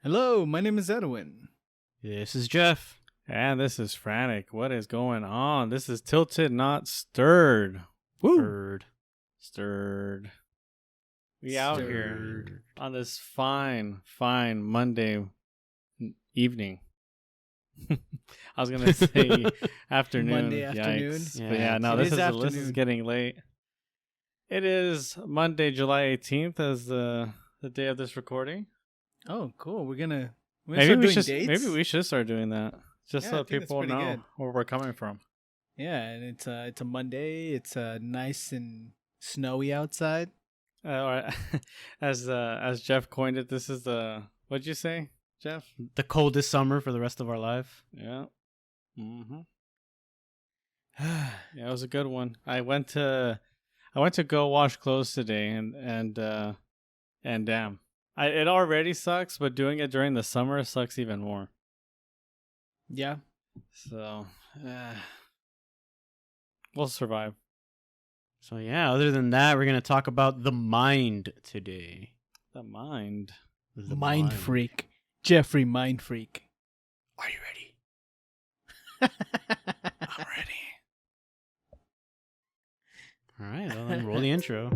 Hello, my name is Edwin. This is Jeff. And this is Frantic. What is going on? This is Tilted, Not Stirred. Woo! Stirred. We out here Stirred. on this fine Monday evening. I was gonna say afternoon. Monday afternoon. Yikes. Yeah. But yeah, no, It this is is afternoon. getting late. It is Monday, July 18th, as the day of this recording. Oh, cool. We're gonna Maybe start we doing should dates. maybe we should start doing that, just Yeah, so I think that's people pretty know good. where we're coming from. Yeah, and it's a Monday. It's nice and snowy outside. Or as Jeff coined it, this is the what'd you say, Jeff? The coldest summer for the rest of our life. Yeah. Mm-hmm. Yeah, it was a good one. I went to go wash clothes today, and damn, it already sucks, but doing it during the summer sucks even more. Yeah. So, we'll survive. So yeah, other than that, we're gonna talk about the mind today. The mind. The Mind freak. Jeffrey Mind Freak. Are you ready? I'm ready. All right, well, then roll the intro.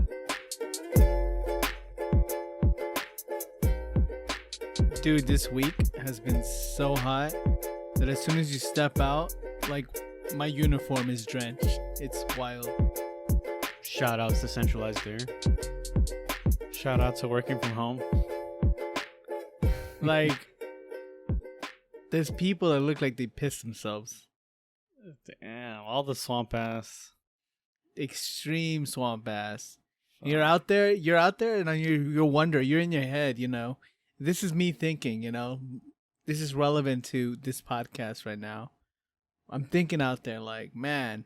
Dude, this week has been so hot that as soon as you step out, like my uniform is drenched. It's wild. Shout outs to centralized air. Shout out to working from home. Like there's people that look like they pissed themselves. Damn, all the swamp ass. Extreme swamp ass. You're out there, and then you wonder, you're in your head, this is me thinking, this is relevant to this podcast right now. I'm thinking out there like, man,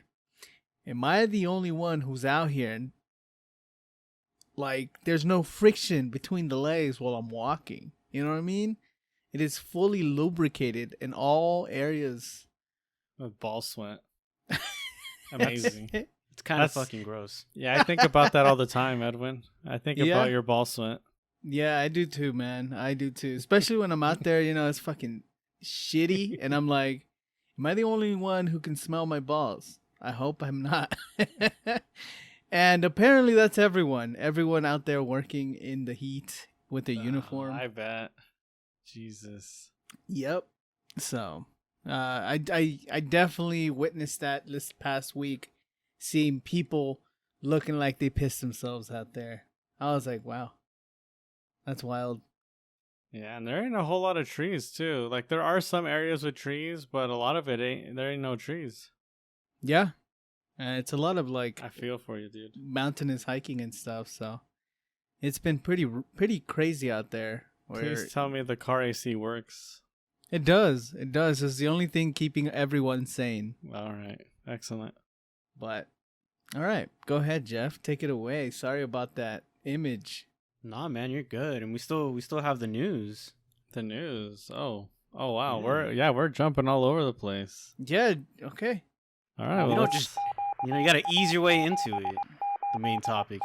am I the only one who's out here and like there's no friction between the legs while I'm walking? You know what I mean? It is fully lubricated in all areas. With ball sweat. Amazing. It's kind of That's- fucking gross. Yeah, I think about that all the time, Edwin. I think Yeah? about your ball sweat. Yeah, I do too, man. I do too. Especially when I'm out there, it's fucking shitty. And I'm like, am I the only one who can smell my balls? I hope I'm not. And apparently that's everyone. Everyone out there working in the heat with a uniform. I bet. Jesus. Yep. So, I definitely witnessed that this past week, seeing people looking like they pissed themselves out there. I was like, wow, that's wild. Yeah, and there ain't a whole lot of trees too. Like there are some areas with trees, but a lot of it there ain't no trees. Yeah. It's a lot of like I feel for you, dude. mountainous hiking and stuff. So it's been pretty crazy out there. Please tell me the car AC works. It does. It does. It's the only thing keeping everyone sane. All right. Excellent. But all right, go ahead, Jeff. Take it away. Sorry about that image. Nah, man, you're good, and we still have the news. The news. Oh wow. Yeah. We're jumping all over the place. Yeah. Okay. All right. You Well, don't let's- just, you gotta ease your way into it. The main topic,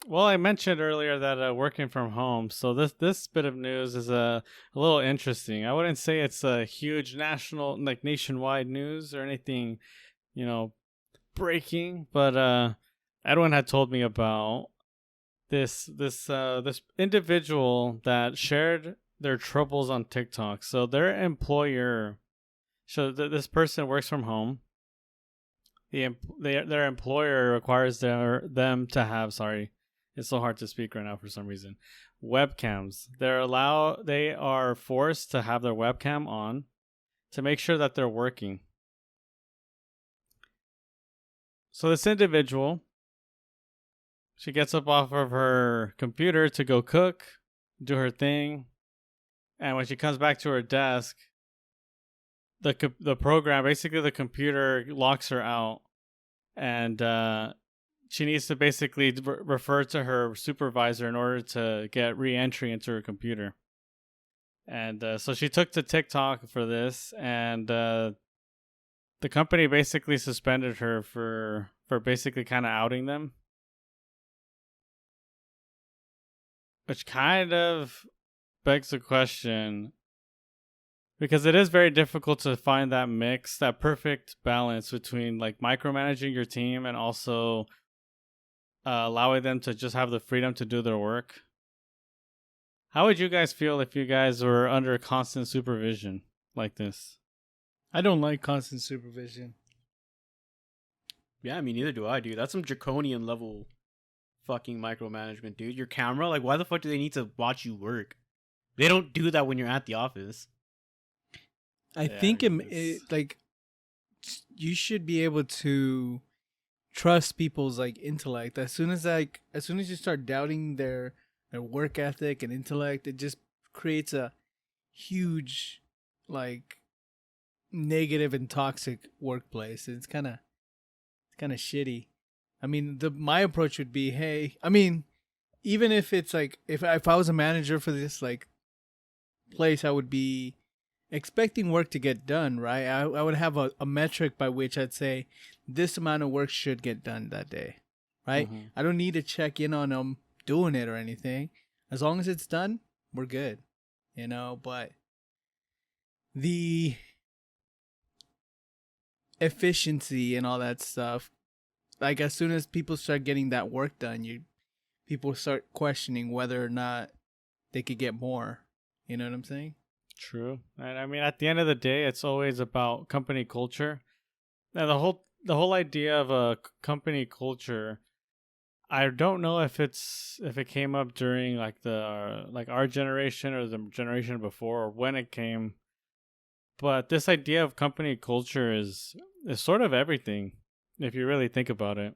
Well, I mentioned earlier that working from home. So this bit of news is a little interesting. I wouldn't say it's a huge national, like nationwide news or anything, breaking. But Edwin had told me about this individual that shared their troubles on TikTok. So their employer, this person works from home. Their employer requires them to have, sorry, it's so hard to speak right now for some reason, webcams. They are forced to have their webcam on to make sure that they're working. So this individual, she gets up off of her computer to go cook, do her thing, and when she comes back to her desk, the program, basically the computer, locks her out, and she needs to basically refer to her supervisor in order to get re-entry into her computer. And so she took to TikTok for this, and the company basically suspended her for basically kind of outing them. Which kind of begs the question, because it is very difficult to find that mix, that perfect balance between like micromanaging your team and also allowing them to just have the freedom to do their work. How would you guys feel if you guys were under constant supervision like this? I don't like constant supervision. Yeah, I mean, neither do I, dude. That's some draconian level fucking micromanagement, dude. Your camera, like, why the fuck do they need to watch you work? They don't do that when you're at the office. I think like you should be able to trust people's like intellect. As soon as you start doubting their work ethic and intellect, it just creates a huge like negative and toxic workplace. It's kind of shitty. I mean, my approach would be, hey, I mean, even if it's like if I was a manager for this like place, I would be expecting work to get done, right? I would have a metric by which I'd say this amount of work should get done that day, right? Mhm. I don't need to check in on them doing it or anything. As long as it's done, we're good, you know? But the efficiency and all that stuff, like as soon as people start getting that work done, people start questioning whether or not they could get more. You know what I'm saying? True. And I mean, at the end of the day, it's always about company culture. Now, the whole idea of a company culture, I don't know if it came up during like our generation or the generation before or when it came, but this idea of company culture is sort of everything if you really think about it,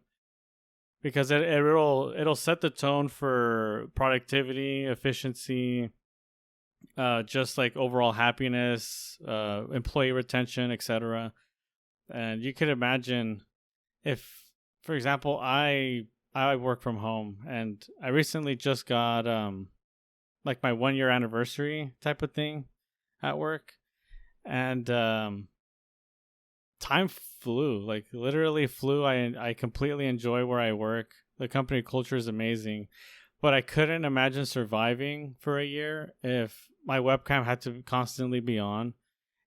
because it'll set the tone for productivity, efficiency, just like overall happiness, employee retention, etc. And you could imagine if, for example, I work from home and I recently just got like my 1 year anniversary type of thing at work, and time flew, like literally flew. I completely enjoy where I work. The company culture is amazing, but I couldn't imagine surviving for a year if my webcam had to constantly be on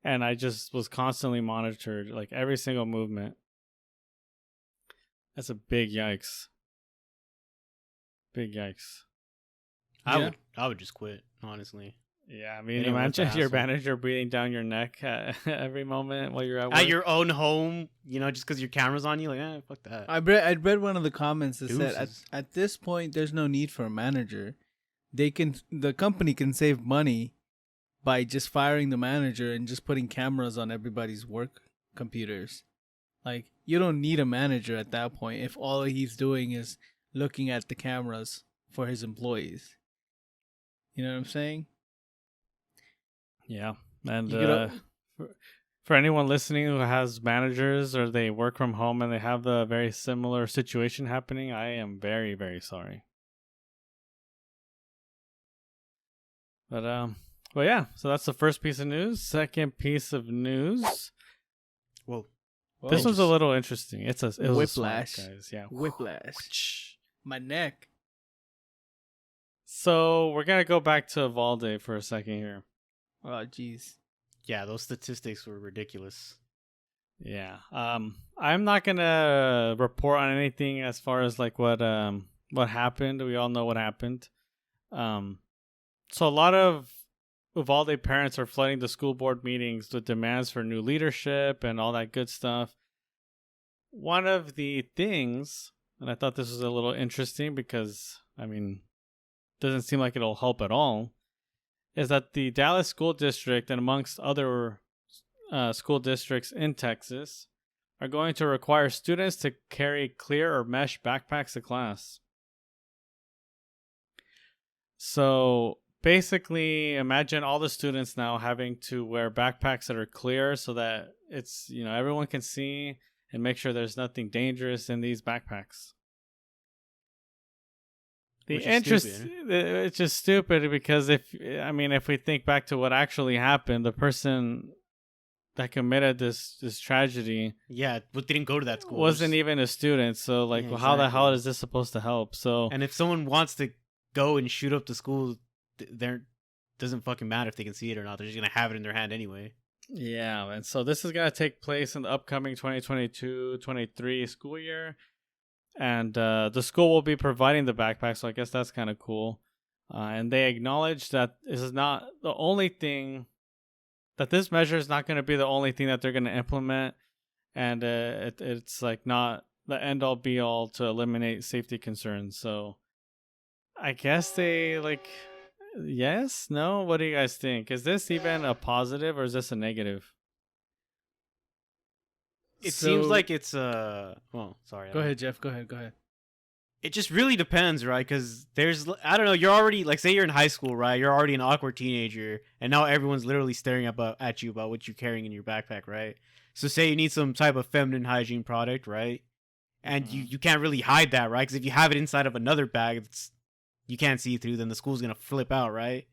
and I just was constantly monitored, like every single movement. That's a big yikes. Big yikes. I would just quit, honestly. Yeah, I mean, Anyone wants to imagine your hassle. manager breathing down your neck at every moment while you're at work. At your own home, just because your camera's on you, like, fuck that. I read one of the comments that said Deuces. at this point there's no need for a manager. The company can save money by just firing the manager and just putting cameras on everybody's work computers. Like, you don't need a manager at that point if all he's doing is looking at the cameras for his employees. You know what I'm saying? Yeah, and You could for anyone listening who has managers or they work from home and they have the very similar situation happening, I am very, very sorry. But yeah, so that's the first piece of news. Second piece of news. Whoa. This one's a little interesting. It was Whiplash. a swamp, guys. Yeah. Whiplash. My neck. So we're gonna go back to Valde for a second here. Oh, jeez. Yeah, those statistics were ridiculous. Yeah. I'm not gonna report on anything as far as like what happened. We all know what happened. So a lot of Uvalde parents are flooding the school board meetings with demands for new leadership and all that good stuff. One of the things, and I thought this was a little interesting because, I mean, doesn't seem like it'll help at all, is that the Dallas School District and amongst other school districts in Texas are going to require students to carry clear or mesh backpacks to class. So basically, imagine all the students now having to wear backpacks that are clear so that it's, everyone can see and make sure there's nothing dangerous in these backpacks. It's just stupid because if we think back to what actually happened, the person that committed this tragedy, didn't go to that school, wasn't even a student. So how the hell is this supposed to help? So, and if someone wants to go and shoot up the school, they're doesn't fucking matter if they can see it or not. They're just gonna have it in their hand anyway. Yeah, and so this is gonna take place in the upcoming 2022-23 school year, and the school will be providing the backpack. So I guess that's kind of cool. And they acknowledge that this is not the only thing. That this measure is not going to be the only thing that they're going to implement, and it's like not the end all be all to eliminate safety concerns. So I guess they like, yes, no. What do you guys think? Is this even a positive or is this a negative? It seems like it's well, sorry. Go ahead, Jeff. Go ahead. It just really depends, right? Because there's, I don't know, you're already, like, say you're in high school, right? You're already an awkward teenager, and now everyone's literally staring at you about what you're carrying in your backpack, right? So say you need some type of feminine hygiene product, right? And you can't really hide that, right? Because if you have it inside of another bag, you can't see through, then the school's going to flip out, right?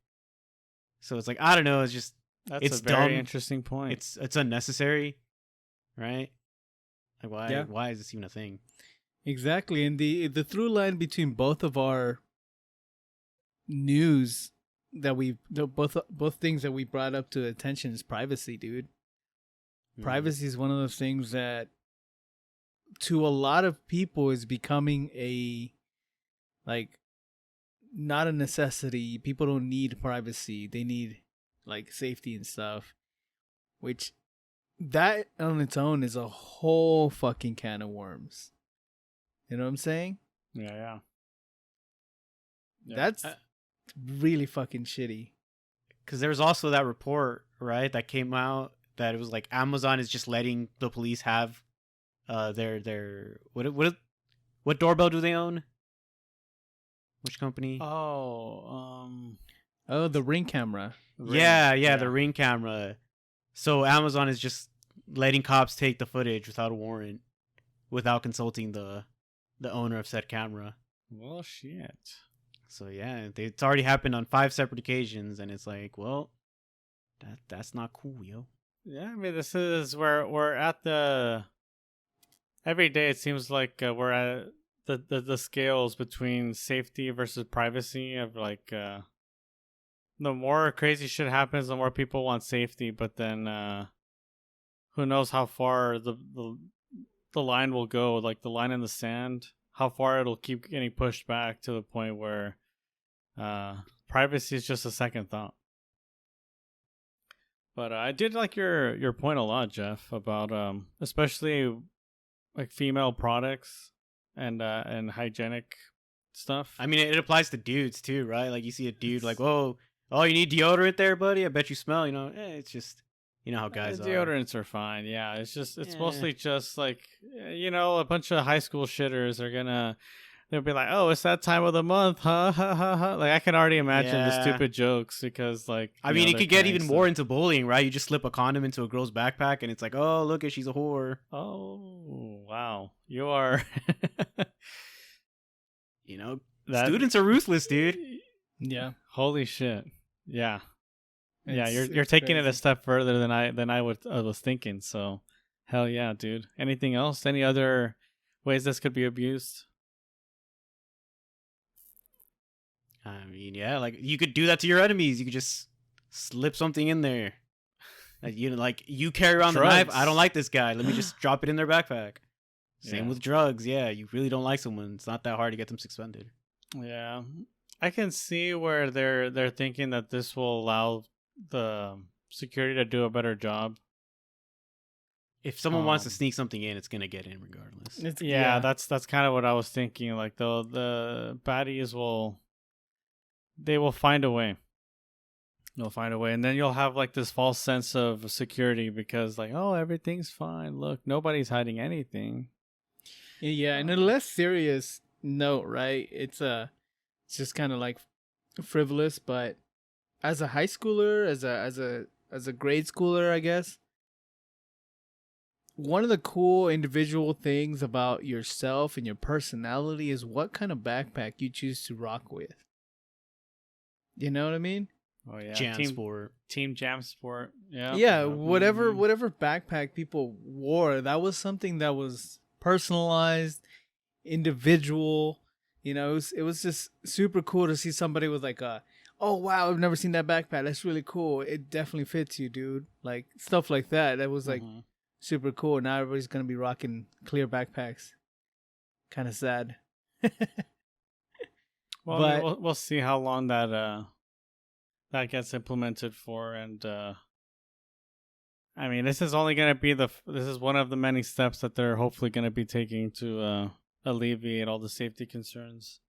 So it's like, I don't know, it's That's a very dumb. interesting point. It's unnecessary, right? Like, why is this even a thing? Exactly, and the through line between both of our news that both things that we brought up to attention is privacy, dude. Privacy is one of those things that, to a lot of people, is becoming not a necessity. People don't need privacy; they need like safety and stuff. Which, that on its own is a whole fucking can of worms. You know what I'm saying? Yeah. That's really fucking shitty. Because there was also that report, right, that came out that it was like Amazon is just letting the police have their what doorbell do they own? Which company? The Ring camera. Yeah, the Ring camera. So Amazon is just letting cops take the footage without a warrant, without consulting the owner of said camera. Well, shit. So yeah, it's already happened on 5 separate occasions, and it's like, well, that's not cool, yo. Yeah, I mean, this is where we're at the. Every day, it seems like we're at the scales between safety versus privacy. Of like, the more crazy shit happens, the more people want safety. But then, who knows how far the line will go, like the line in the sand, how far it'll keep getting pushed back to the point where privacy is just a second thought. But I did like your point a lot, Jeff, about especially like female products and hygienic stuff. I mean, it applies to dudes too, right? Like you see a dude like, oh, you need deodorant there, buddy? I bet you smell, it's just, you know how guys are. Deodorants are fine. Yeah, it's mostly just like, a bunch of high school shitters are they'll be like, oh, it's that time of the month, ha ha ha ha. Like I can already imagine the stupid jokes because like, I mean, it could get even more into bullying, right? You just slip a condom into a girl's backpack and it's like, oh, look, she's a whore. Oh, wow. You are, students are ruthless, dude. Yeah. Holy shit. Yeah. You're taking crazy. it a step further than I was thinking. So, hell yeah, dude. Anything else? Any other ways this could be abused? I mean, yeah, like you could do that to your enemies. You could just slip something in there. You carry around the knife. I don't like this guy. Let me just drop it in their backpack. Same with drugs. Yeah, you really don't like someone. It's not that hard to get them suspended. Yeah, I can see where they're thinking that this will allow the security to do a better job. If someone wants to sneak something in, it's gonna get in regardless. That's kind of what I was thinking. Like the baddies will find a way. They'll find a way, and then you'll have like this false sense of security because like, oh, everything's fine. Look, nobody's hiding anything. Yeah, and a less serious note, right? It's just kind of like frivolous, but as a high schooler, as a grade schooler, I guess, one of the cool individual things about yourself and your personality is what kind of backpack you choose to rock with. You know what I mean? Oh yeah, Team Jam Sport. Yeah. Yeah, whatever backpack people wore, that was something that was personalized, individual. It was just super cool to see somebody with like a oh wow, I've never seen that backpack. That's really cool. It definitely fits you, dude. Like stuff like that. That was like Mhm. super cool. Now everybody's gonna be rocking clear backpacks. Kind of sad. Well, I mean, But we'll see how long that gets implemented for, and I mean, this is only going to be this is one of the many steps that they're hopefully going to be taking to alleviate all the safety concerns.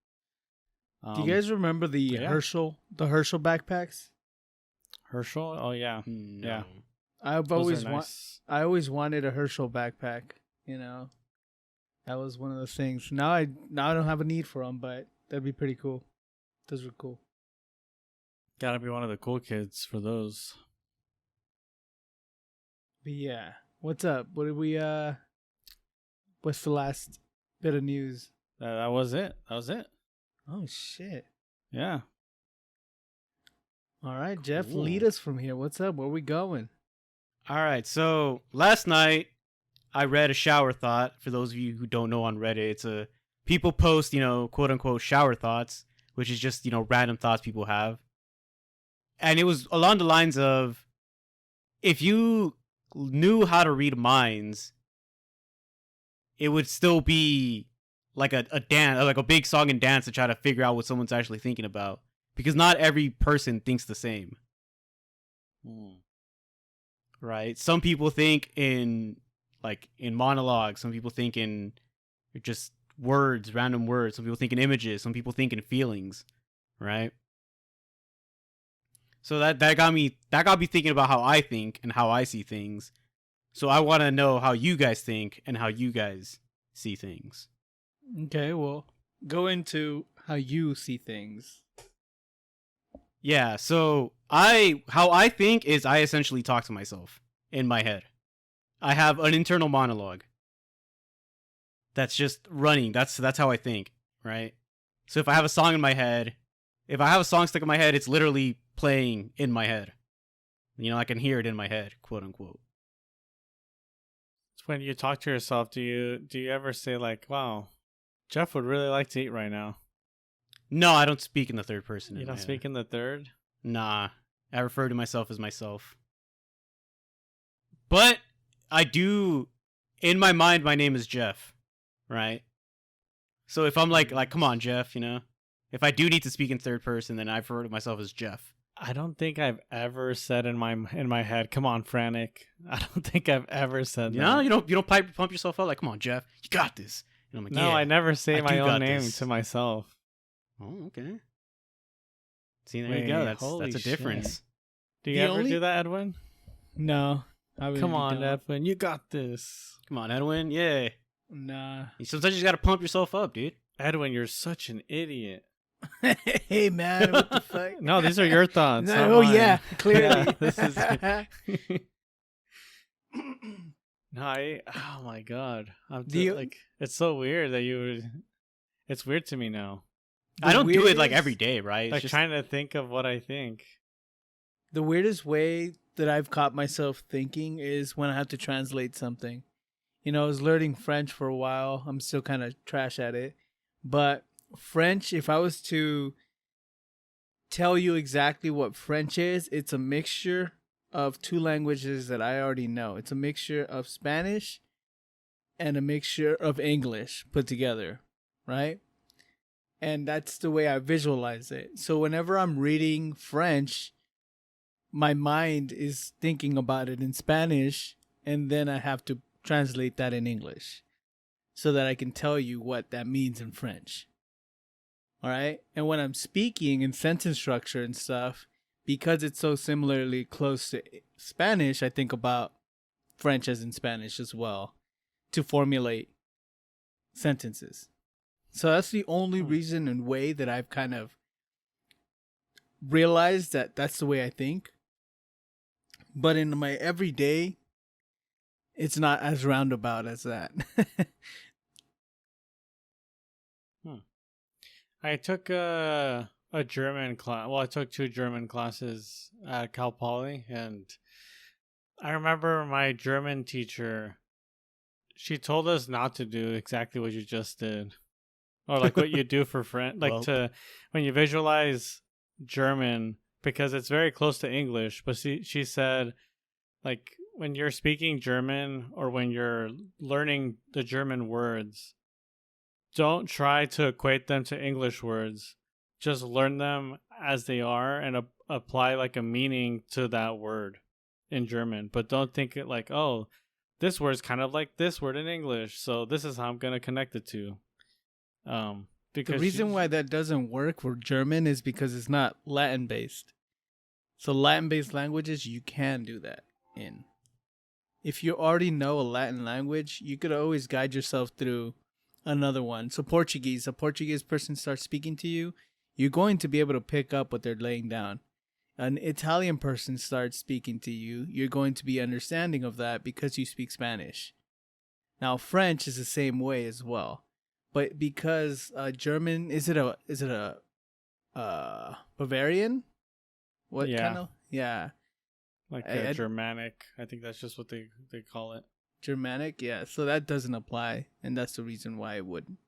do you guys remember the yeah. Herschel backpacks? Herschel? Oh yeah, No. yeah. I've Those always are nice. I always wanted a Herschel backpack. You know, that was one of the things. Now I don't have a need for them, but that'd be pretty cool. Those were cool. Gotta be one of the cool kids for those. But yeah, what's up? What did we? What's the last bit of news? That was it. That was it. Oh shit! Yeah. All right, Jeff, Cool. lead us from here. What's up? Where we going? All right. So last night I read a shower thought. For those of you who don't know on Reddit, it's a people post, quote unquote shower thoughts, which is just, random thoughts people have. And it was along the lines of, if you knew how to read minds, it would still be like a dance, like a big song and dance to try to figure out what someone's actually thinking about. Because not every person thinks the same. Right? Some people think in monologues. Some people think in just words, random words. Some people think in images. Some people think in feelings. Right? So that got me thinking about how I think and how I see things. So I want to know how you guys think and how you guys see things. Okay, well, go into how you see things. Yeah, so how I think is I essentially talk to myself in my head. I have an internal monologue that's just running. That's how I think, right? So if I have a song in my head, if I have a song stuck in my head, it's literally playing in my head. I can hear it in my head, quote unquote. When you talk to yourself, do you ever say like, "Wow, Jeff would really like to eat right now"? No, I don't speak in the third person. You don't speak in the third? Nah, I refer to myself as myself. But I do, in my mind, my name is Jeff, right? So if I'm like, come on, Jeff, if I do need to speak in third person, then I refer to myself as Jeff. I don't think I've ever said in my head, "Come on, Frantic." I don't think I've ever said that. No, you don't pump yourself up like, "Come on, Jeff, you got this." And I'm like, No, yeah, I never say I my do own got name this. to myself. Oh, okay. See, there Wait, you go. That's holy a difference. shit. Do you The ever only- do that, Edwin? No, I really Come on, don't. Edwin, you got this. Come on, Edwin. Yeah. Nah. Sometimes you just gotta pump yourself up, dude. Edwin, you're such an idiot. Hey man, what the fuck? No, these are your thoughts. No, not oh mine. yeah, clearly. Yeah, this is. No, oh my god, like it's so weird that you would. It's weird to me now. I don't do it like weirdest- every day, right? It's Like just, trying to think of what I think. The weirdest way that I've caught myself thinking is when I have to translate something. I was learning French for a while. I'm still kind of trash at it. But French, if I was to tell you exactly what French is, it's a mixture of two languages that I already know. It's a mixture of Spanish and a mixture of English put together, right? And that's the way I visualize it. So whenever I'm reading French, my mind is thinking about it in Spanish, and then I have to translate that in English so that I can tell you what that means in French. All right? And when I'm speaking in sentence structure and stuff, because it's so similarly close to Spanish, I think about French as in Spanish as well to formulate sentences. So that's the only reason and way that I've kind of realized that that's the way I think. But in my everyday, it's not as roundabout as that. I took a German class. Well, I took 2 German classes at Cal Poly, and I remember my German teacher. She told us not to do exactly what you just did, or like what you do for French, like Well. to when you visualize German because it's very close to English. But she said, like, when you're speaking German or when you're learning the German words, don't try to equate them to English words. Just learn them as they are and apply like a meaning to that word in German. But don't think it like, oh, this word's kind of like this word in English, so this is how I'm gonna connect it to. Because The reason why that doesn't work for German is because it's not Latin based. So Latin based languages you can do that in. If you already know a Latin language, you could always guide yourself through another one. So Portuguese, a Portuguese person starts speaking to you, you're going to be able to pick up what they're laying down. An Italian person starts speaking to you, you're going to be understanding of that because you speak Spanish. Now French is the same way as well. But because German, is it a Bavarian? What Yeah. kind of? Yeah. like I- Germanic, I think that's just what they call it. Germanic, yeah. So that doesn't apply, and that's the reason why it wouldn't.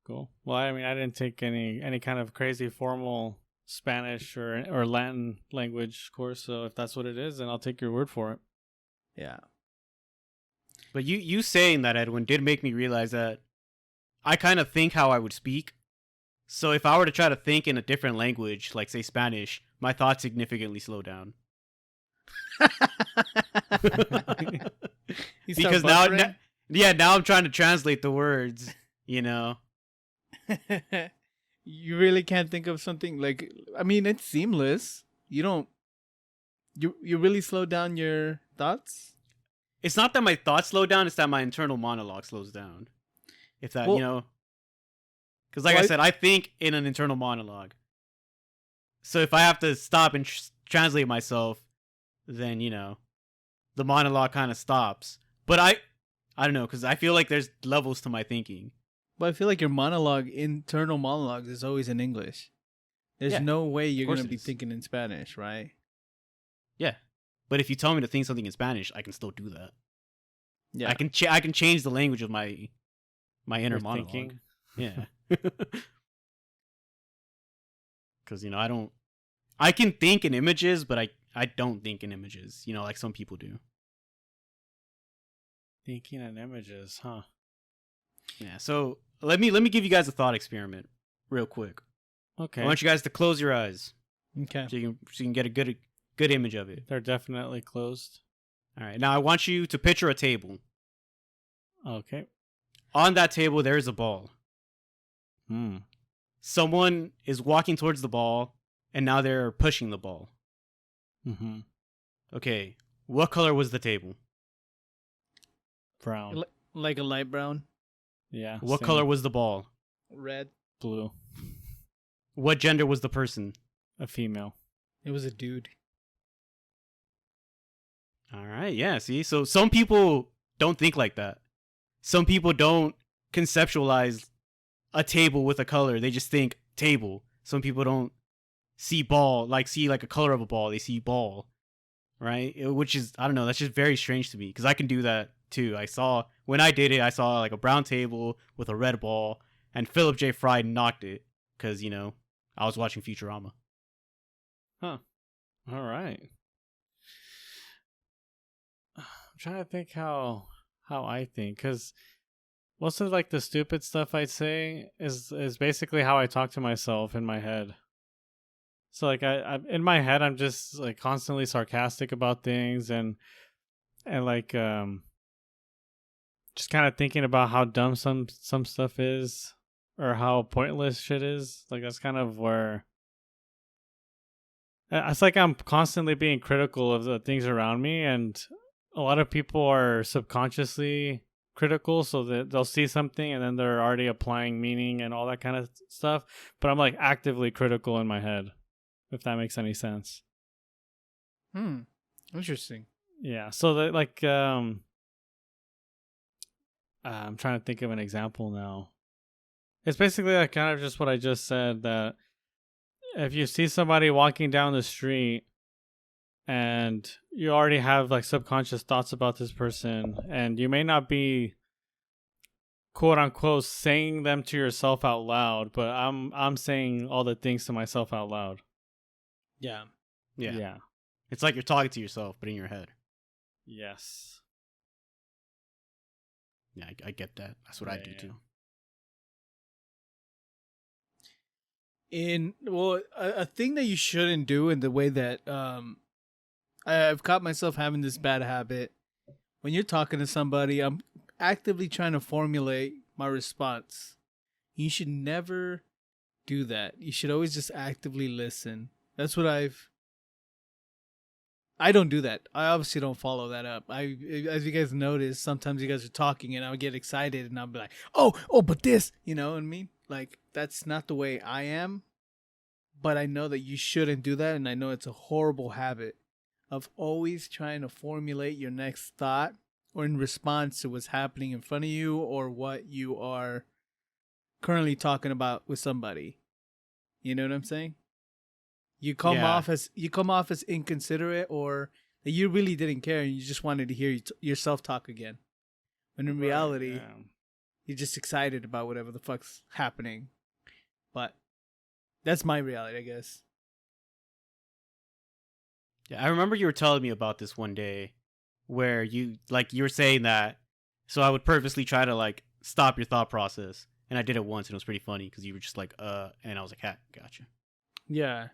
Cool. Well, I mean, I didn't take any kind of crazy formal Spanish or Latin language course, so if that's what it is, then I'll take your word for it. Yeah. But you saying that, Edwin, did make me realize that I kind of think how I would speak. So if I were to try to think in a different language, like say Spanish, my thoughts significantly slow down. You start Because buffering? now I'm trying to translate the words, you know. You really can't think of something like, I mean, it's seamless. You don't, you really slow down your thoughts? It's not that my thoughts slow down, it's that my internal monologue slows down. If that, Well- you know. Because like I said, I think in an internal monologue. So if I have to stop and translate myself, then, you know, the monologue kind of stops. But I don't know, because I feel like there's levels to my thinking. But I feel like your internal monologues is always in English. There's Yeah, no way you're course going to it be is. thinking in Spanish, right? Yeah. But if you tell me to think something in Spanish, I can still do that. Yeah. I can change the language of my inner Your monologue. thinking. Yeah. Because, you know, I can think in images, but I don't think in images, you know, like some people do. Thinking in images, huh? Yeah. So let me give you guys a thought experiment real quick. Okay. I want you guys to close your eyes Okay. so you can get a good image of it. They're definitely closed. All right. Now I want you to picture a table. Okay. On that table there is a ball. Someone is walking towards the ball, and now they're pushing the ball. Mm-hmm. Okay, what color was the table? Brown. Like a light brown, Yeah. What same. color was the ball? red. Blue. What gender was the person? A female. It was a dude. All right, yeah, see? So some people don't think like that. Some people don't conceptualize a table with a color. They just think table. Some people don't see like a color of a ball. They see ball, right? Which is, I don't know, that's just very strange to me because I can do that too. When I did it, I saw like a brown table with a red ball, and Philip J. Fry knocked it because, you know, I was watching Futurama. Huh. All right. I'm trying to think how I think, because most of like the stupid stuff I say is basically how I talk to myself in my head. So like I in my head I'm just like constantly sarcastic about things and like just kind of thinking about how dumb some stuff is or how pointless shit is. Like that's kind of where it's like I'm constantly being critical of the things around me, and a lot of people are subconsciously critical, so that they'll see something and then they're already applying meaning and all that kind of stuff. But I'm like actively critical in my head, if that makes any sense. Interesting. Yeah. So that like I'm trying to think of an example now. It's basically like kind of just what I just said, that if you see somebody walking down the street and you already have like subconscious thoughts about this person, and you may not be quote unquote saying them to yourself out loud, but I'm saying all the things to myself out loud. Yeah. Yeah. It's like you're talking to yourself, but in your head. Yes. Yeah, I get that. That's what I do too. A thing that you shouldn't do in the way that I've caught myself having this bad habit. When you're talking to somebody, I'm actively trying to formulate my response. You should never do that. You should always just actively listen. That's what I don't do that. I obviously don't follow that up. As you guys notice, sometimes you guys are talking and I'll get excited and I'll be like, oh, but this, you know what I mean? Like, that's not the way I am. But I know that you shouldn't do that, and I know it's a horrible habit of always trying to formulate your next thought or in response to what's happening in front of you or what you are currently talking about with somebody. You know what I'm saying? You come off as inconsiderate, or that you really didn't care and you just wanted to hear yourself talk again. When in reality, you're just excited about whatever the fuck's happening. But that's my reality, I guess. Yeah, I remember you were telling me about this one day where you were saying that, so I would purposely try to like stop your thought process. And I did it once and it was pretty funny because you were just like, and I was like, ha, gotcha. Yeah.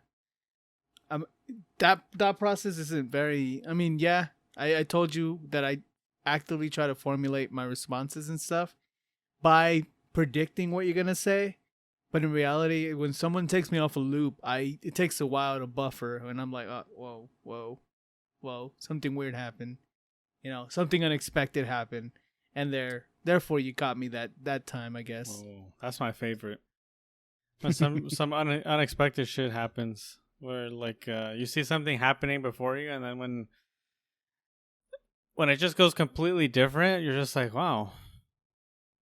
That process isn't very, I mean, yeah, I told you that I actively try to formulate my responses and stuff by predicting what you're going to say. But in reality, when someone takes me off a loop, it takes a while to buffer, and I'm like, oh, whoa, something weird happened, you know, something unexpected happened, and therefore you caught me that time, I guess. Oh, that's my favorite. When some unexpected shit happens, where like you see something happening before you, and then when it just goes completely different, you're just like, wow,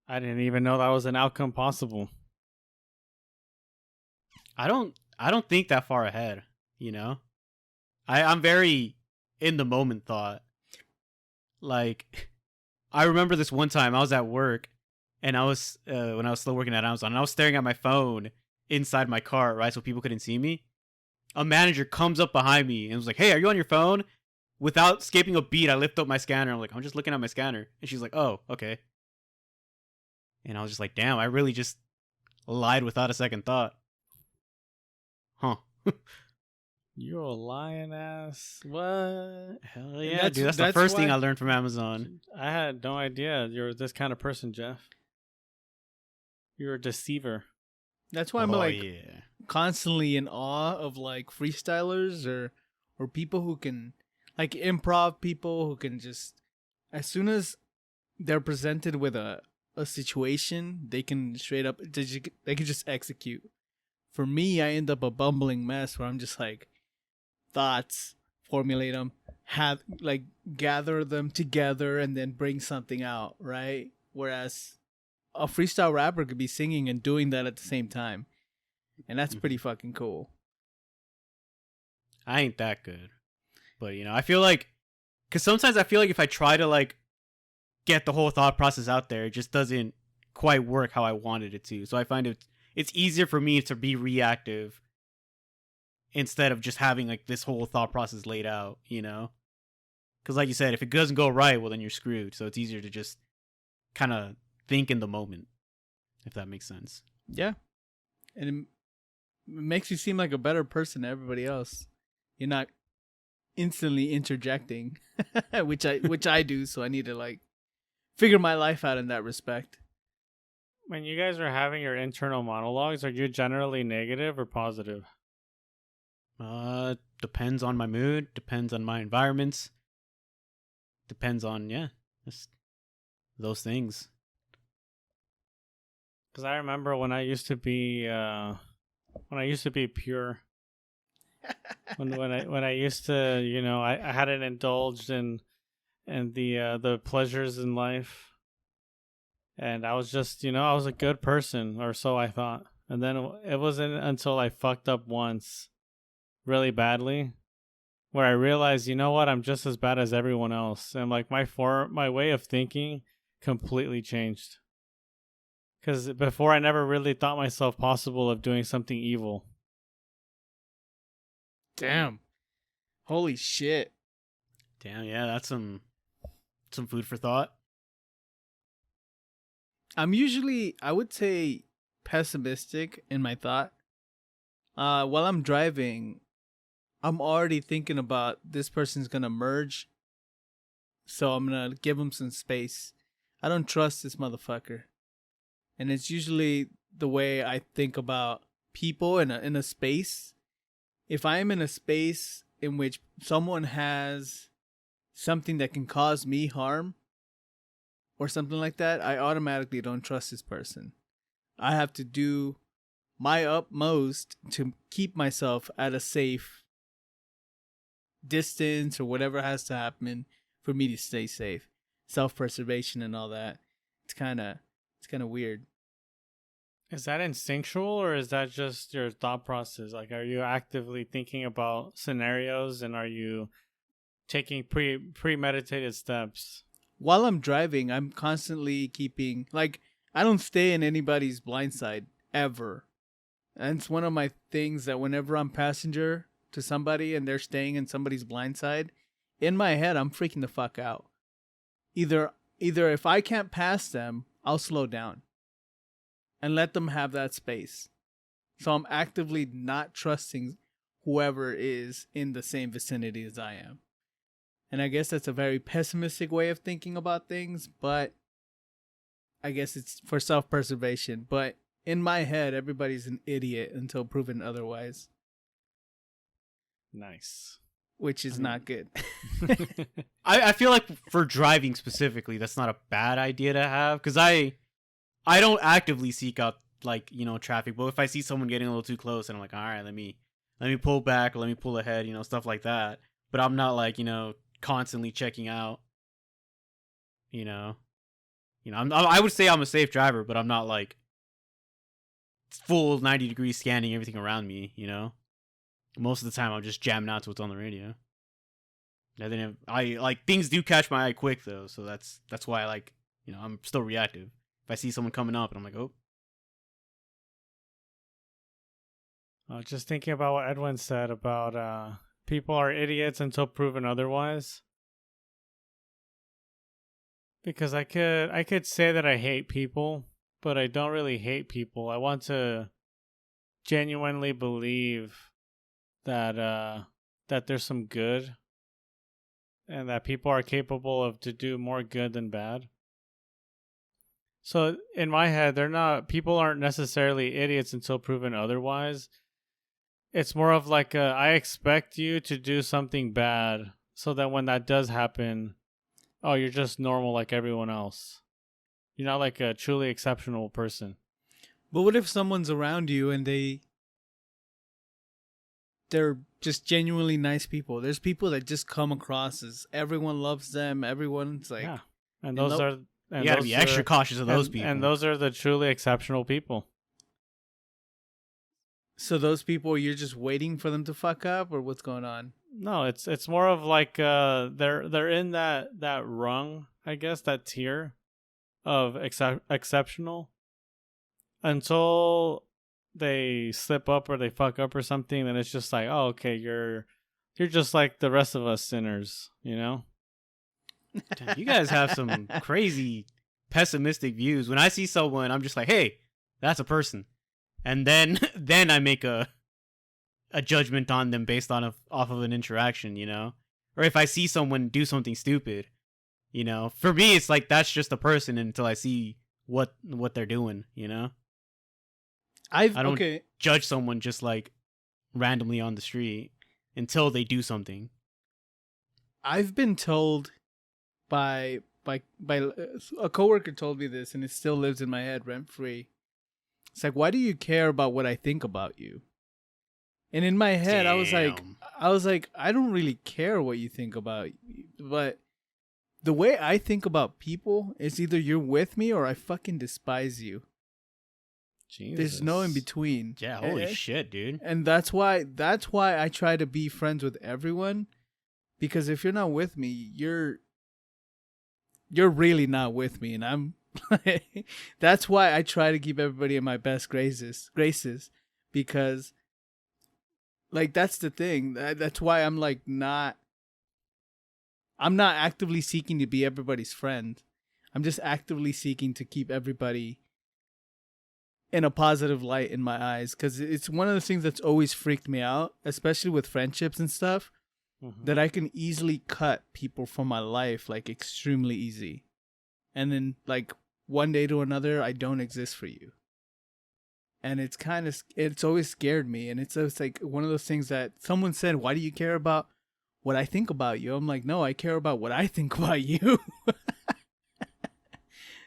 I didn't even know that was an outcome possible. I don't think that far ahead, you know? I'm very in the moment thought. Like, I remember this one time I was at work and I was, when I was still working at Amazon, and I was staring at my phone inside my car, right? So people couldn't see me. A manager comes up behind me and was like, hey, are you on your phone? Without skipping a beat, I lift up my scanner. I'm like, I'm just looking at my scanner. And she's like, oh, okay. And I was just like, damn, I really just lied without a second thought. Huh. You're a lying ass. What? Hell yeah, dude. That's the first thing I learned from Amazon. I had no idea you're this kind of person, Jeff. You're a deceiver. That's why I'm constantly in awe of like freestylers or people who can, like, improv people who can just, as soon as they're presented with a situation, they can straight up, they can just execute. For me, I end up a bumbling mess where I'm just like, thoughts, formulate them, gather them together, and then bring something out, right? Whereas a freestyle rapper could be singing and doing that at the same time. And that's pretty fucking cool. I ain't that good. But, you know, I feel like, because sometimes I feel like if I try to, like, get the whole thought process out there, it just doesn't quite work how I wanted it to. So I find it's easier for me to be reactive instead of just having like this whole thought process laid out, you know? Because like you said, if it doesn't go right, well, then you're screwed. So it's easier to just kind of think in the moment, if that makes sense. Yeah. And it makes you seem like a better person to everybody else. You're not instantly interjecting, which I do. So I need to like figure my life out in that respect. When you guys are having your internal monologues, are you generally negative or positive? Depends on my mood, depends on my environments, depends on, just those things. Because I remember when I used to be pure, when I used to, you know, I hadn't indulged in the pleasures in life. And I was just, you know, I was a good person, or so I thought. And then it wasn't until I fucked up once really badly where I realized, you know what, I'm just as bad as everyone else. And like my way of thinking completely changed. Because before, I never really thought myself possible of doing something evil. Damn. Holy shit. Damn, yeah, that's some food for thought. I'm usually, I would say, pessimistic in my thought. While I'm driving, I'm already thinking about this person's gonna merge, so I'm gonna give him some space. I don't trust this motherfucker, and it's usually the way I think about people in a space. If I am in a space in which someone has something that can cause me harm or something like that, I automatically don't trust this person. I have to do my utmost to keep myself at a safe distance or whatever has to happen for me to stay safe. Self-preservation and all that. It's kind of weird. Is that instinctual or is that just your thought process? Like, are you actively thinking about scenarios and are you taking premeditated steps? While I'm driving, I'm constantly keeping, like, I don't stay in anybody's blind side ever. And it's one of my things that whenever I'm passenger to somebody and they're staying in somebody's blind side, in my head, I'm freaking the fuck out. Either if I can't pass them, I'll slow down and let them have that space. So I'm actively not trusting whoever is in the same vicinity as I am. And I guess that's a very pessimistic way of thinking about things, but I guess it's for self-preservation. But in my head, everybody's an idiot until proven otherwise. Nice. Which is not good. I feel like for driving specifically, that's not a bad idea to have, because I don't actively seek out, like, you know, traffic, but if I see someone getting a little too close and I'm like, all right, let me pull back or let me pull ahead, you know, stuff like that. But I'm not like, you know, constantly checking out, you know, I would say I'm a safe driver, but I'm not like full 90 degree scanning everything around me, you know. Most of the time I'm just jamming out to what's on the radio. And then I like, things do catch my eye quick though, so that's why I like, you know, I'm still reactive. If I see someone coming up and I'm like, oh. Just thinking about what Edwin said about people are idiots until proven otherwise. Because I could say that I hate people, but I don't really hate people. I want to genuinely believe that there's some good and that people are capable of to do more good than bad. So in my head, people aren't necessarily idiots until proven otherwise. It's more of like I expect you to do something bad so that when that does happen, oh, you're just normal like everyone else. You're not like a truly exceptional person. But what if someone's around you and they're just genuinely nice people? There's people that just come across as everyone loves them. Everyone's like, yeah. And those are... And you gotta be extra cautious of those people. And those are the truly exceptional people. So those people, you're just waiting for them to fuck up, or what's going on? No, it's more of like they're in that rung, I guess, that tier of exceptional until they slip up or they fuck up or something. Then it's just like, oh, okay, you're just like the rest of us sinners, you know. Damn, you guys have some crazy pessimistic views. When I see someone, I'm just like, hey, that's a person. And then I make a judgment on them based off of an interaction, you know? Or if I see someone do something stupid, you know? For me, it's like, that's just a person until I see what they're doing, you know? I don't judge someone just like randomly on the street until they do something. I've been told by a coworker told me this, and it still lives in my head rent free. It's like, why do you care about what I think about you? And in my head, I was like, I don't really care what you think about you, but the way I think about people is either you're with me or I fucking despise you. Jesus. There's no in between. Yeah, holy shit, dude. And that's why I try to be friends with everyone, because if you're not with me, you're really not with me, and That's why I try to keep everybody in my best graces, because like that's the thing. That's why I'm like I'm not actively seeking to be everybody's friend. I'm just actively seeking to keep everybody in a positive light in my eyes, because it's one of the things that's always freaked me out, especially with friendships and stuff, that I can easily cut people from my life, like extremely easy. And then like one day to another, I don't exist for you. And it's always scared me. And it's like one of those things that someone said, why do you care about what I think about you? I'm like, no, I care about what I think about you.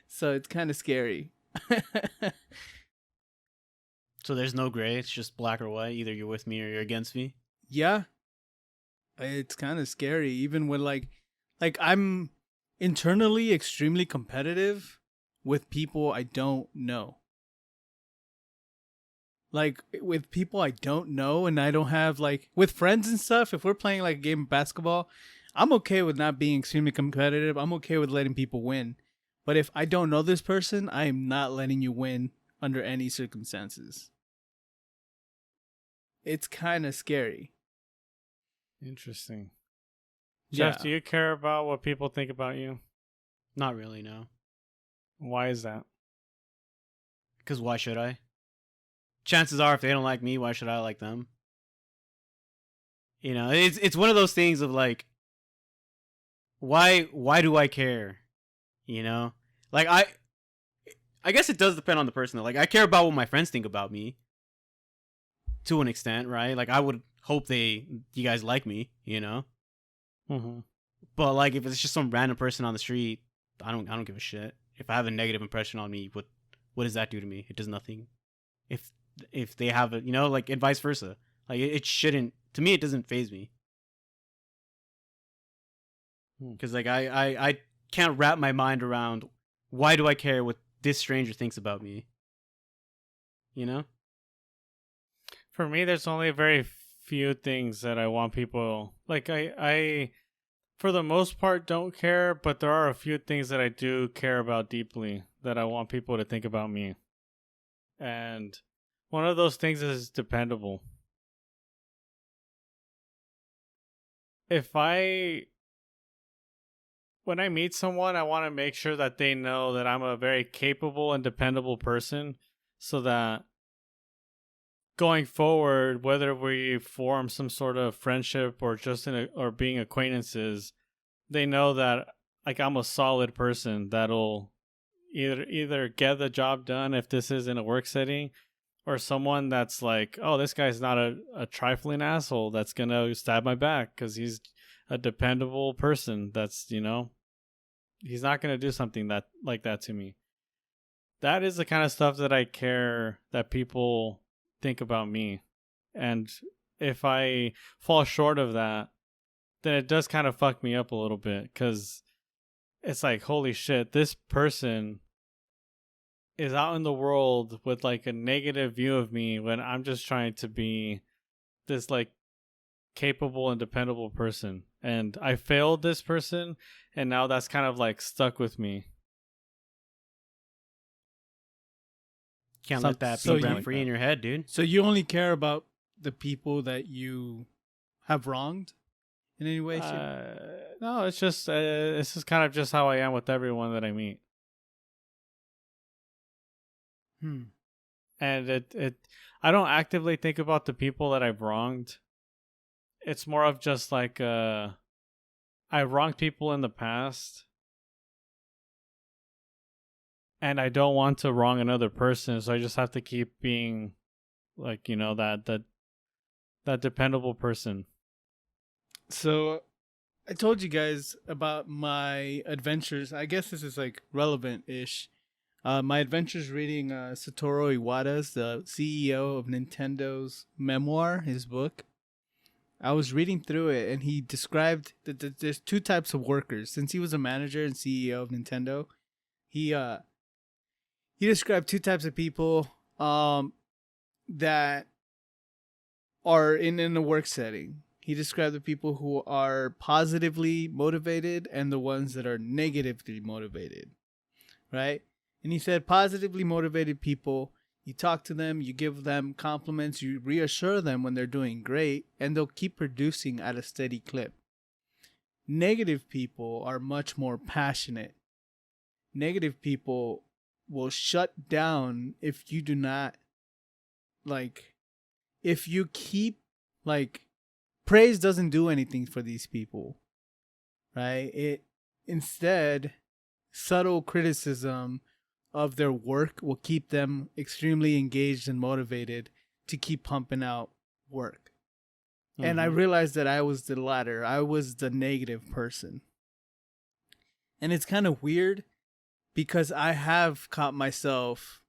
So it's kind of scary. So there's no gray. It's just black or white. Either you're with me or you're against me. Yeah. It's kind of scary. Even when like I'm internally extremely competitive with people I don't know. Like with people I don't know, and I don't have like with friends and stuff, if we're playing like a game of basketball, I'm okay with not being extremely competitive. I'm okay with letting people win. But if I don't know this person, I am not letting you win under any circumstances. It's kind of scary. Interesting. Yeah. Jeff, do you care about what people think about you? Not really, no. Why is that? Because why should I? Chances are, if they don't like me, why should I like them? You know, it's one of those things of like, why do I care? You know, like I guess it does depend on the person. Though. Like I care about what my friends think about me, to an extent, right? Like I would hope you guys like me, you know. But like if it's just some random person on the street, I don't give a shit. If I have a negative impression on me, what does that do to me? It does nothing. If they have it, you know, like and vice versa. Like it shouldn't. To me, it doesn't faze me. Because like I can't wrap my mind around why do I care what this stranger thinks about me. You know. For me, there's only very few things that I want people like. I for the most part don't care, but there are a few things that I do care about deeply that I want people to think about me. And one of those things is dependable. When I meet someone, I want to make sure that they know that I'm a very capable and dependable person, so that going forward, whether we form some sort of friendship or just or being acquaintances, they know that like I'm a solid person that'll either get the job done if this is in a work setting, or someone that's like, oh, this guy's not a trifling asshole that's gonna stab my back because he's a dependable person. That's, you know, he's not gonna do something like that to me. That is the kind of stuff that I care that people think about me. And if I fall short of that, then it does kind of fuck me up a little bit, because it's like, holy shit, this person is out in the world with like a negative view of me when I'm just trying to be this like capable and dependable person. And I failed this person, and now that's kind of like stuck with me. Can't let that be rent free in your head, dude. So you only care about the people that you have wronged in any way? No, it's just kind of just how I am with everyone that I meet. And I don't actively think about the people that I've wronged. It's more of just like I wronged people in the past, and I don't want to wrong another person, so I just have to keep being like, you know, that dependable person. So I told you guys about my adventures. I guess this is like relevant-ish. My adventures reading Satoru Iwata's, the CEO of Nintendo's memoir, his book. I was reading through it, and he described that there's two types of workers. Since he was a manager and CEO of Nintendo, he described two types of people that are in a work setting. He described the people who are positively motivated and the ones that are negatively motivated, right? And he said positively motivated people, you talk to them, you give them compliments, you reassure them when they're doing great, and they'll keep producing at a steady clip. Negative people are much more passionate. Negative people will shut down if you do not, like, if you keep, like, praise doesn't do anything for these people, right? It instead, subtle criticism of their work will keep them extremely engaged and motivated to keep pumping out work. And I realized that I was the latter. I was the negative person. And it's kind of weird because I have caught myself,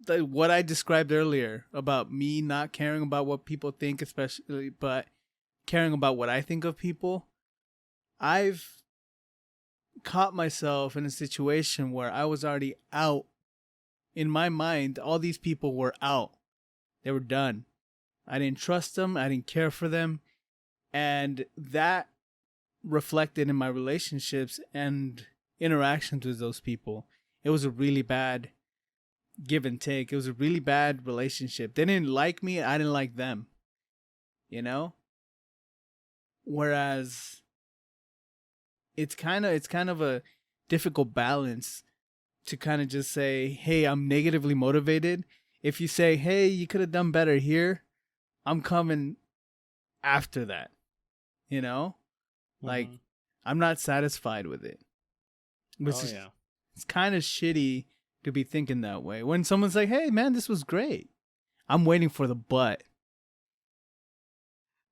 what I described earlier about me not caring about what people think, especially, but caring about what I think of people. I've caught myself in a situation where I was already out. In my mind, all these people were out. They were done. I didn't trust them. I didn't care for them. And that reflected in my relationships and interactions with those people. It was a really bad give and take. It was a really bad relationship. They didn't like me. I didn't like them. You know? Whereas it's kind of a difficult balance to kind of just say, hey, I'm negatively motivated. If you say, hey, you could have done better here, I'm coming after that. You know? Like, I'm not satisfied with it. It's kind of shitty to be thinking that way. When someone's like, hey, man, this was great, I'm waiting for the but.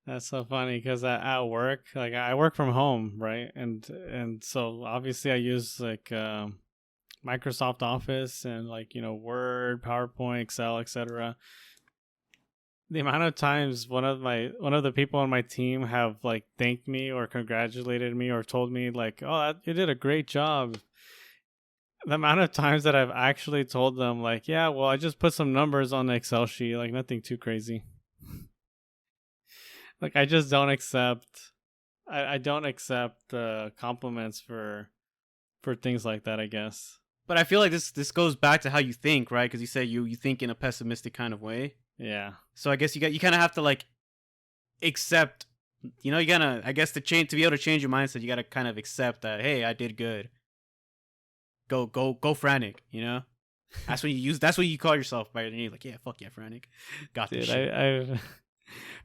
That's so funny because at work, like I work from home, right? And so obviously I use like Microsoft Office and like, you know, Word, PowerPoint, Excel, etc. The amount of times one of the people on my team have like thanked me or congratulated me or told me like, oh, you did a great job. The amount of times that I've actually told them like, yeah, well, I just put some numbers on the Excel sheet, like nothing too crazy. Like I just don't accept. I don't accept compliments for things like that, I guess. But I feel like this goes back to how you think, right? Because you said you think in a pessimistic kind of way. Yeah. So I guess you kind of have to like accept. You know, you gotta. I guess to be able to change your mindset, you gotta kind of accept that. Hey, I did good. Go, frantic. You know, that's when you use. That's what you call yourself by your name. Like, yeah, fuck yeah, frantic. Got this shit. I've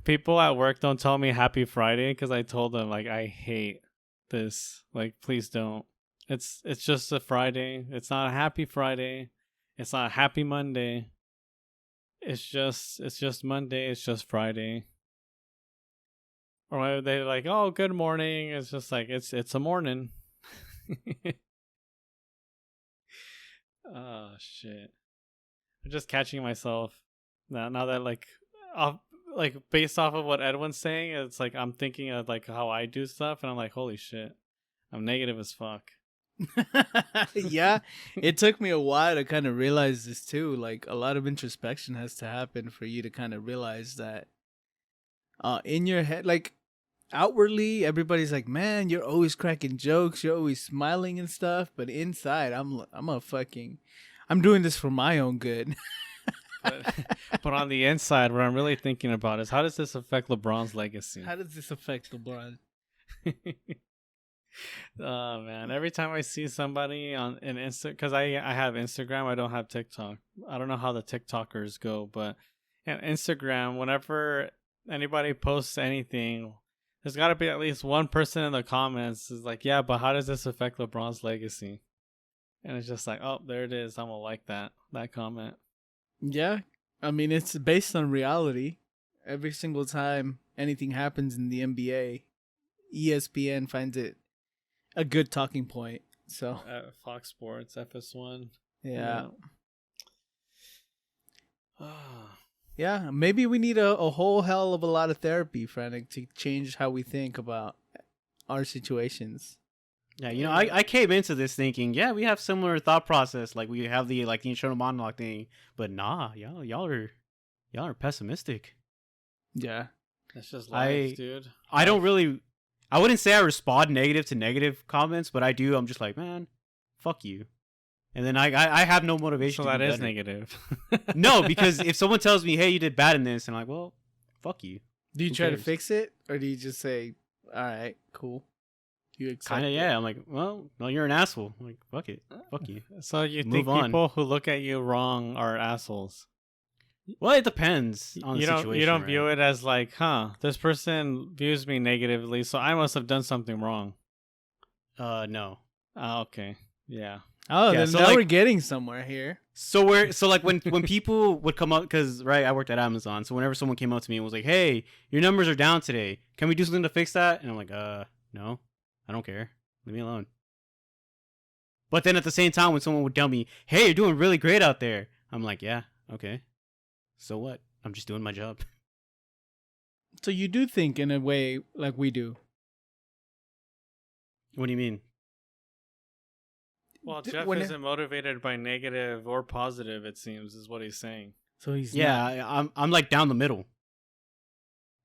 people at work don't tell me Happy Friday because I told them like I hate this. Like, please don't. It's just a Friday. It's not a Happy Friday. It's not a Happy Monday. It's just Monday. It's just Friday. Or they're like, oh, good morning. It's just like it's a morning. Oh shit! I'm just catching myself now that like based off of what Edwin's saying, it's like I'm thinking of like how I do stuff, and I'm like, holy shit, I'm negative as fuck. Yeah, it took me a while to kind of realize this too. Like a lot of introspection has to happen for you to kind of realize that in your head, like outwardly everybody's like, man, you're always cracking jokes, you're always smiling and stuff, but inside I'm doing this for my own good. But on the inside, what I'm really thinking about is how does this affect LeBron's legacy? How does this affect LeBron? Oh man, every time I see somebody on an Insta, because I have Instagram, I don't have TikTok. I don't know how the TikTokers go, but on Instagram, whenever anybody posts anything, there's got to be at least one person in the comments is like, yeah, but how does this affect LeBron's legacy? And it's just like, oh, there it is. I'm gonna like that comment. Yeah, I mean, it's based on reality. Every single time anything happens in the NBA, ESPN finds it a good talking point. So Fox Sports, FS1. Yeah. Yeah, maybe we need a whole hell of a lot of therapy, Frantic, to change how we think about our situations. Yeah, you know, I came into this thinking, yeah, we have similar thought process, like we have the internal monologue thing, but nah, y'all are pessimistic. Yeah, that's just life, dude. I wouldn't say I respond negative to negative comments, but I do. I'm just like, man, fuck you. And then I have no motivation So to that do is better. negative. No, because if someone tells me, hey, you did bad in this, and I'm like, well, fuck you. Do you Who try to cares? fix it, or do you just say, "All right, cool"? You accept Kind of, it? yeah. I'm like, well, no, you're an asshole. I'm like, fuck it. Fuck you. So you Move think on. people who look at you wrong are assholes? Well, it depends on the You situation. don't right? view it as like, this person views me negatively, so I must have done something wrong. No. Okay. Yeah. Oh, Yeah, then so, now like- we're getting somewhere here. So like when people would come up, because right, I worked at Amazon, so whenever someone came up to me and was like, "Hey, your numbers are down today. Can we do something to fix that?" And I'm like, no, I don't care. Leave me alone." But then at the same time, when someone would tell me, "Hey, you're doing really great out there," I'm like, "Yeah, okay. So what? I'm just doing my job." So you do think in a way like we do. What do you mean? Well, D- Jeff when it- isn't motivated by negative or positive, it seems, is what he's saying. So he's Yeah, not. I'm like down the middle.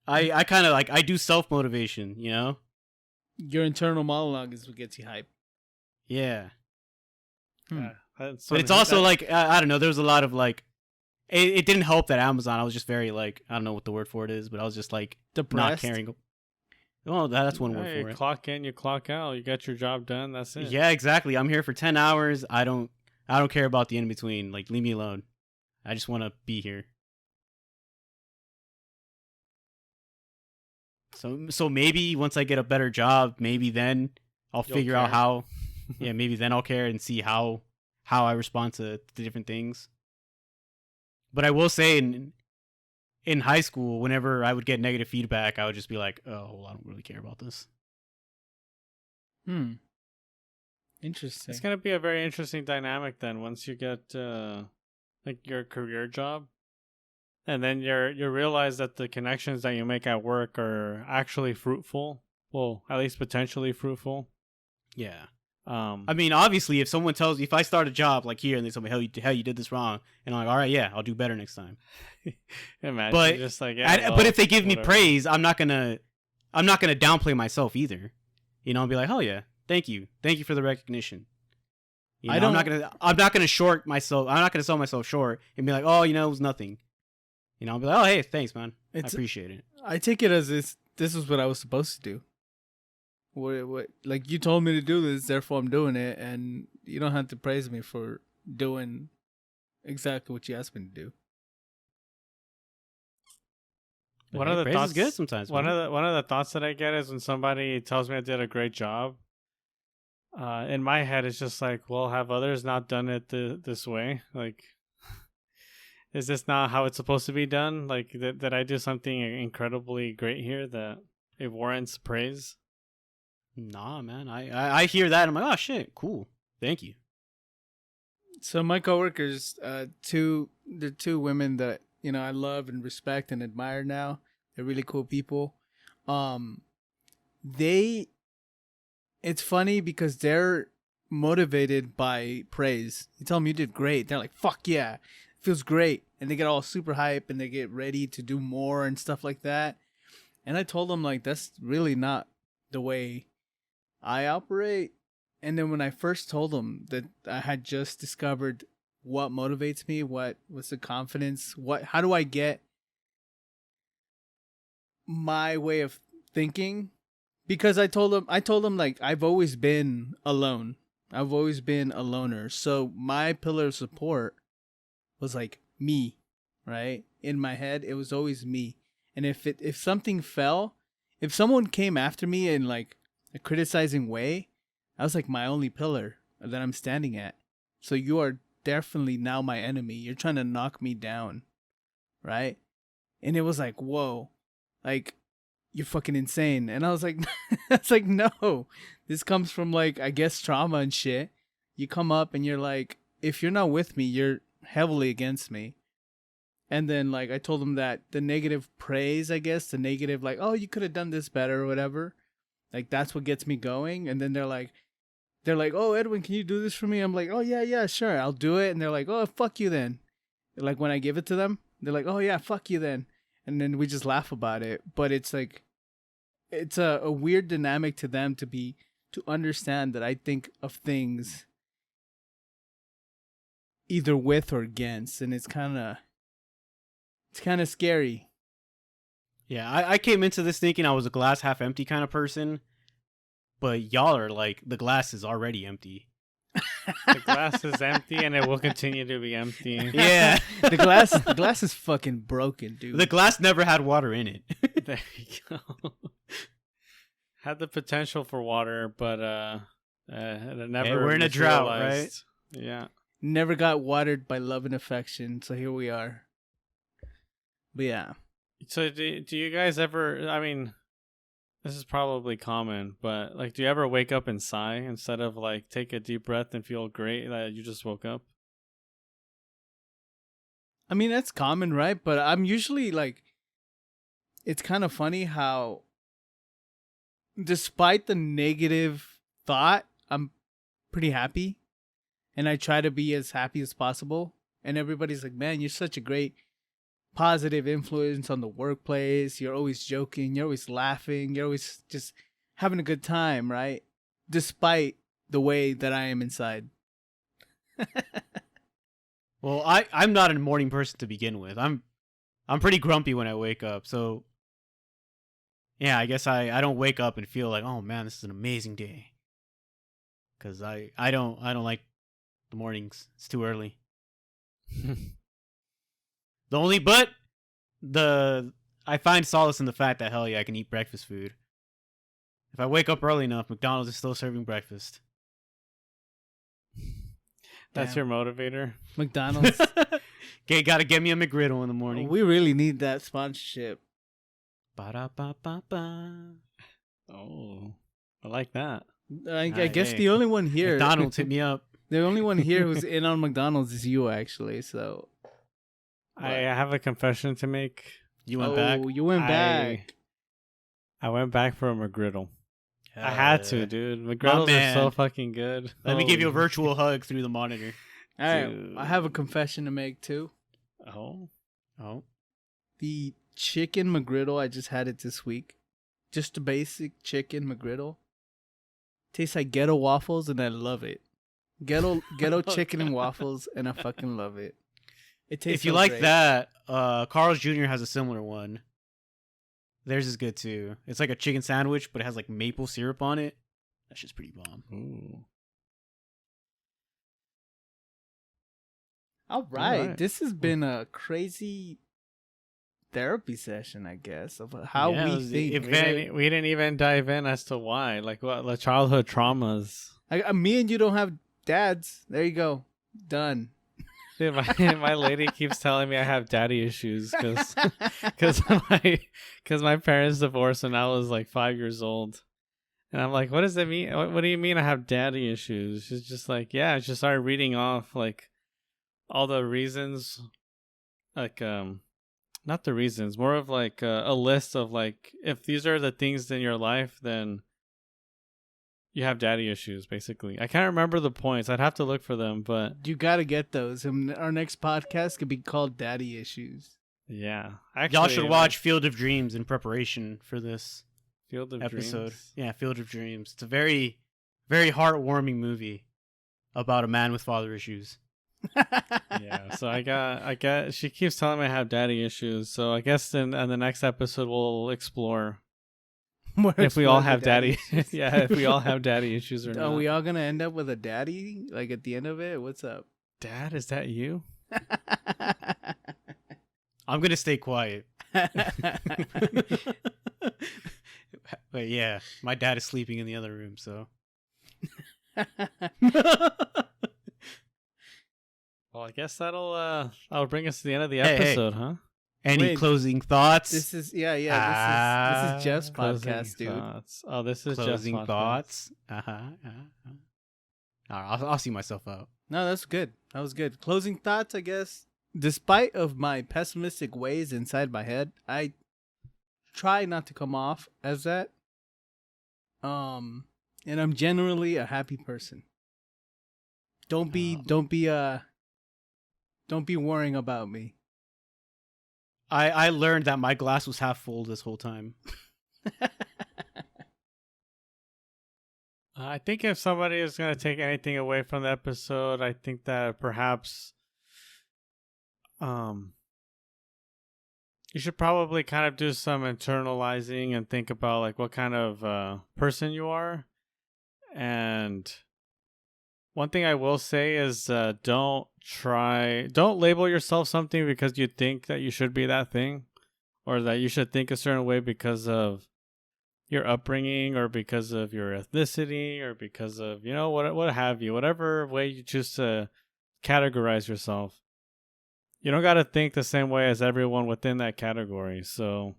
I kind of like I do self motivation, you know? Your internal monologue is what gets you hype. Yeah. Yeah, that's But it's also like I don't know. There was a lot of like, it didn't help that Amazon. I was just very like, I don't know what the word for it is, but I was just like not Depressed. caring. Well, that's one word Hey, for it. clock in, you clock out. You got your job done. That's it. Yeah, exactly. I'm here for 10 hours. I don't care about the in between. Like, leave me alone. I just want to be here. So maybe once I get a better job, maybe then I'll You'll figure out care. how. Yeah, maybe then I'll care and see how I respond to the different things. But I will say in high school, whenever I would get negative feedback, I would just be like, "Oh, well, I don't really care about this." Interesting. It's gonna be a very interesting dynamic then once you get like your career job, and then you realize that the connections that you make at work are actually fruitful. Well, at least potentially fruitful. Yeah. I I mean, obviously, if someone tells me, if I start a job like here and they tell me, hell, you did this wrong, and I'm like, all right, yeah, I'll do better next time. imagine but- just like yeah. But if they give me whatever. praise, I'm not gonna downplay myself either. You know, I'll be like, oh yeah, thank you for the recognition. You know, I don't- I'm not gonna short myself. I'm not gonna sell myself short and be like, oh, you know, it was nothing. You know, I'll be like, oh hey, thanks, man. I It's- appreciate it. I take it as this is what I was supposed to do. What like you told me to do this, therefore I'm doing it, and you don't have to praise me for doing exactly what you asked me to do. But One hey, of the praise thoughts is good sometimes. One man. of the thoughts that I get is when somebody tells me I did a great job. In my head, it's just like, well, have others not done it this way? Like, is this not how it's supposed to be done? Like, that I do something incredibly great here that it warrants praise? Nah, man. I hear that. And I'm like, oh shit, cool. Thank you. So my coworkers, the two women that I love and respect and admire now. They're really cool people. It's funny because they're motivated by praise. You tell them you did great, they're like, "Fuck yeah, it feels great," and they get all super hype and they get ready to do more and stuff like that. And I told them like that's really not the way I operate. And then when I first told them that I had just discovered what motivates me, what was the confidence, how do I get my way of thinking? Because I told them like I've always been alone. I've always been a loner. So my pillar of support was like me, right? In my head, it was always me. And if something fell, if someone came after me in like a criticizing way, I was like my only pillar that I'm standing at. So you are definitely now my enemy. You're trying to knock me down, right? And it was like, whoa, like you're fucking insane. And I was like, it's like, no, this comes from like, I guess trauma and shit. You come up and you're like, if you're not with me, you're heavily against me. And then like, I told them that the negative praise, I guess, the negative, like, oh, you could have done this better or whatever. Like, that's what gets me going. And then they're like, oh, Edwin, can you do this for me? I'm like, oh yeah, sure. I'll do it. And they're like, oh, fuck you then. Like when I give it to them, they're like, oh yeah, fuck you then. And then we just laugh about it. But it's like, it's a weird dynamic to them to understand that I think of things either with or against, and it's kind of scary. Yeah, I came into this thinking I was a glass half empty kind of person, but y'all are like the glass is already empty. The glass is empty, and it will continue to be empty. Yeah, The glass is fucking broken, dude. the glass never had water in it. There you go. Had the potential for water, but it never. Hey, we're in a drought, right? materialized. Yeah. Never got watered by love and affection, so here we are. But yeah. So do you guys ever? I mean, this is probably common, but like, do you ever wake up and sigh instead of like take a deep breath and feel great that you just woke up? I mean, that's common, right? But I'm usually like, it's kind of funny how, despite the negative thought, I'm pretty happy. And I try to be as happy as possible. And everybody's like, man, you're such a great positive influence on the workplace. You're always joking. You're always laughing. You're always just having a good time, right? Despite the way that I am inside. Well, I'm not a morning person to begin with. I'm pretty grumpy when I wake up. So yeah, I guess I don't wake up and feel like, oh man, this is an amazing day. Cause I don't like the mornings. It's too early. I find solace in the fact that hell yeah, I can eat breakfast food. If I wake up early enough, McDonald's is still serving breakfast. That's your motivator. McDonald's. Okay, gotta get me a Mcgriddle in the morning. We really need that sponsorship. Ba-da-ba-ba-ba. Oh, I like that. I guess the only one here. McDonald's hit me up. The only one here who's in on McDonald's is you, actually. So I have a confession to make. You went back? You went back. I went back for a Mcgriddle. I had to, dude. McGriddles are so fucking good. Let me give you a virtual hug through the monitor. All right, I have a confession to make too. Oh. The chicken McGriddle, I just had it this week. Just a basic chicken McGriddle. Tastes like ghetto waffles, and I love it. Ghetto chicken and waffles, and I fucking love it. It tastes. If you so like great. that, Carl's Jr. has a similar one. Theirs is good too. It's like a chicken sandwich, but it has like maple syrup on it. That's just pretty bomb. Ooh. All right, this has been a crazy therapy session, I guess, of how we think. We didn't even dive in as to why, like what the childhood traumas. Me and you don't have dads. There you go. Done. Dude, my lady keeps telling me I have daddy issues because my parents divorced when I was like 5 years old, and I'm like, what does that mean? What do you mean I have daddy issues? She's just like, yeah. She started reading off like all the reasons, like not the reasons, more of like a list of like, if these are the things in your life, then you have daddy issues, basically. I can't remember the points. I'd have to look for them, but you got to get those. And our next podcast could be called Daddy Issues. Yeah. Actually, y'all should watch Field of Dreams in preparation for this Field of episode. Dreams? Yeah, Field of Dreams. It's a very, very heartwarming movie about a man with father issues. Yeah, so I got she keeps telling me I have daddy issues, so I guess in the next episode we'll explore if we all have daddy yeah, if we all have daddy issues or not. Are we all gonna end up with a daddy like at the end of it? What's up? Dad, is that you? I'm gonna stay quiet. But yeah, my dad is sleeping in the other room, so well, I guess that'll bring us to the end of the episode, huh? Any closing thoughts? This is this is Jeff's podcast, dude. Thoughts. Oh, this is closing Jeff's thoughts. I'll see myself out. No, that's good. That was good. Closing thoughts, I guess. Despite of my pessimistic ways inside my head, I try not to come off as that. And I'm generally a happy person. Don't be worrying about me. I learned that my glass was half full this whole time. I think if somebody is going to take anything away from the episode, I think that perhaps you should probably kind of do some internalizing and think about like what kind of person you are. And one thing I will say is don't label yourself something because you think that you should be that thing, or that you should think a certain way because of your upbringing or because of your ethnicity or because of, what have you, whatever way you choose to categorize yourself. You don't got to think the same way as everyone within that category. So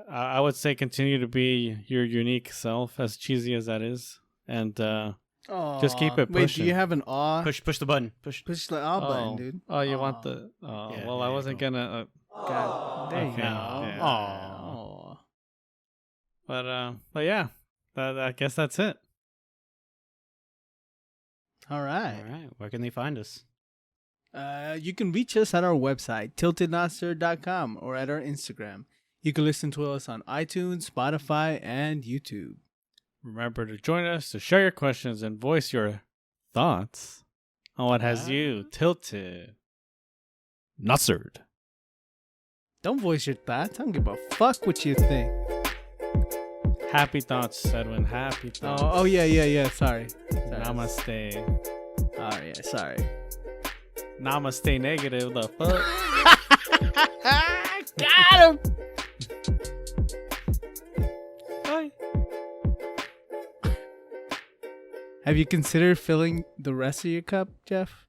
I would say continue to be your unique self, as cheesy as that is. And just keep it pushing. Wait, do you have an aw? Push the button. Push the aw button, dude. Oh, you want the... Yeah, well, I wasn't going to... God, there you Okay. go. Yeah. Aw. But yeah, I guess that's it. All right. All right. Where can they find us? You can reach us at our website, tiltednotster.com, or at our Instagram. You can listen to us on iTunes, Spotify, and YouTube. Remember to join us to share your questions and voice your thoughts on what has you tilted. Nutsered. Don't voice your thoughts. I don't give a fuck what you think. Happy thoughts, Edwin. Happy thoughts. Oh yeah. Sorry. Namaste. Oh yeah, sorry. Namaste negative. The fuck? Got him. Bye. Have you considered filling the rest of your cup, Jeff?